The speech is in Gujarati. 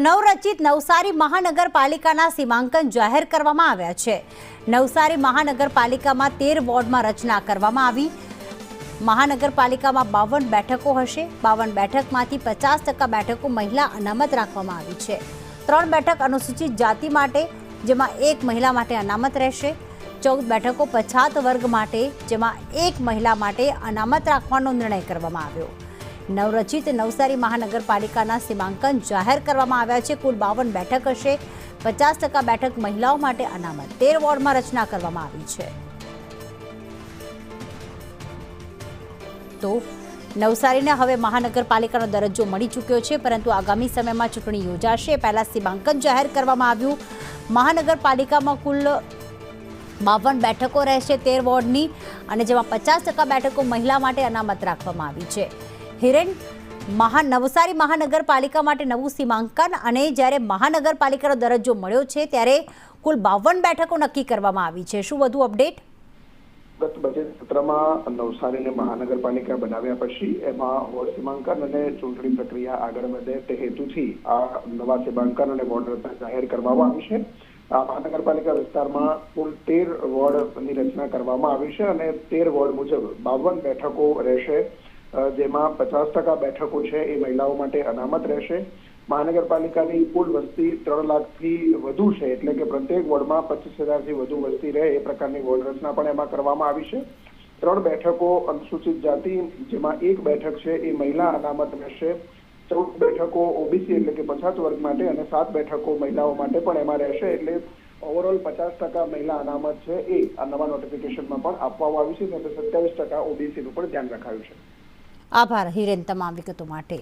નવરચિત નવસારી મહાનગરપાલિકાના સીમાંકન જાહેર કરવામાં આવ્યા છે। નવસારી મહાનગરપાલિકામાં 13 વોર્ડમાં રચના કરવામાં આવી। મહાનગરપાલિકામાં 52 બેઠકો હશે। 52 બેઠકમાંથી 50% બેઠકો મહિલા અનામત રાખવામાં આવી છે। 3 બેઠક અનુસૂચિત જાતિ માટે, જેમાં 1 મહિલા માટે અનામત રહેશે। 14 બેઠકો પછાત વર્ગ માટે, જેમાં 1 મહિલા માટે અનામત રાખવાનો નિર્ણય કરવામાં આવ્યો। નવરચિત નવસારી મહાનગરપાલિકાના સીમાંકન જાહેર કરવામાં આવ્યા છે। કુલ 52 બેઠક હશે। 50% બેઠક મહિલાઓ માટે અનામત 13 વોર્ડમાં રચના કરવામાં આવી છે। તો નવસારીને હવે મહાનગરપાલિકાનો દરજ્જો મળી ચૂક્યો છે, પરંતુ આગામી સમયમાં ચૂંટણી યોજાશે। પહેલા સીમાંકન જાહેર કરવામાં આવ્યું। મહાનગરપાલિકામાં કુલ 52 બેઠકો રહેશે 13 વોર્ડની, અને જેમાં 50% બેઠકો મહિલા માટે અનામત રાખવામાં આવી છે। હિરેન, નવસારી મહાનગરપાલિકા માટે નવું સીમાંકન અને જ્યારે મહાનગરપાલિકાનો દરજ્જો મળ્યો છે ત્યારે કુલ 52 બેઠકો નક્કી કરવામાં આવી છે। શું વધુ અપડેટ? ગત બજેટ સત્રમાં નવસારીને મહાનગરપાલિકા બનાવ્યા પછી એમાં વોર્ડ સીમાંકન અને ચૂંટણી પ્રક્રિયા આગળ વધે તે હેતુથી આ નવા સીમાંકન અને વોર્ડ રચના જાહેર કરવામાં આવી છે। આ મહાનગરપાલિકા વિસ્તારમાં કુલ 13 વોર્ડની રચના કરવામાં આવી છે અને 13 વોર્ડ મુજબ 52 બેઠકો રહેશે, જેમાં 50% બેઠકો છે એ મહિલાઓ માટે અનામત રહેશે। મહાનગરપાલિકાની કુલ વસ્તી 3 લાખથી વધુ છે, એટલે કે પ્રત્યેક વોર્ડમાં 25,000થી વધુ વસ્તી રહે એ પ્રકારની વોર્ડ રચના પણ એમાં કરવામાં આવી છે। 3 બેઠકો અનુસૂચિત જાતિ, જેમાં 1 બેઠક છે એ મહિલા અનામત રહેશે। 14 બેઠકો ઓબીસી એટલે કે પછાત વર્ગ માટે અને 7 બેઠકો મહિલાઓ માટે પણ એમાં રહેશે। એટલે ઓવરઓલ 50% મહિલા અનામત છે એ આ નવા નોટિફિકેશનમાં પણ આપવામાં આવ્યું છે, અને 27% ઓબીસીનું પણ ધ્યાન રખાયું છે। આભાર હિરેન તમામ વિગતો માટે।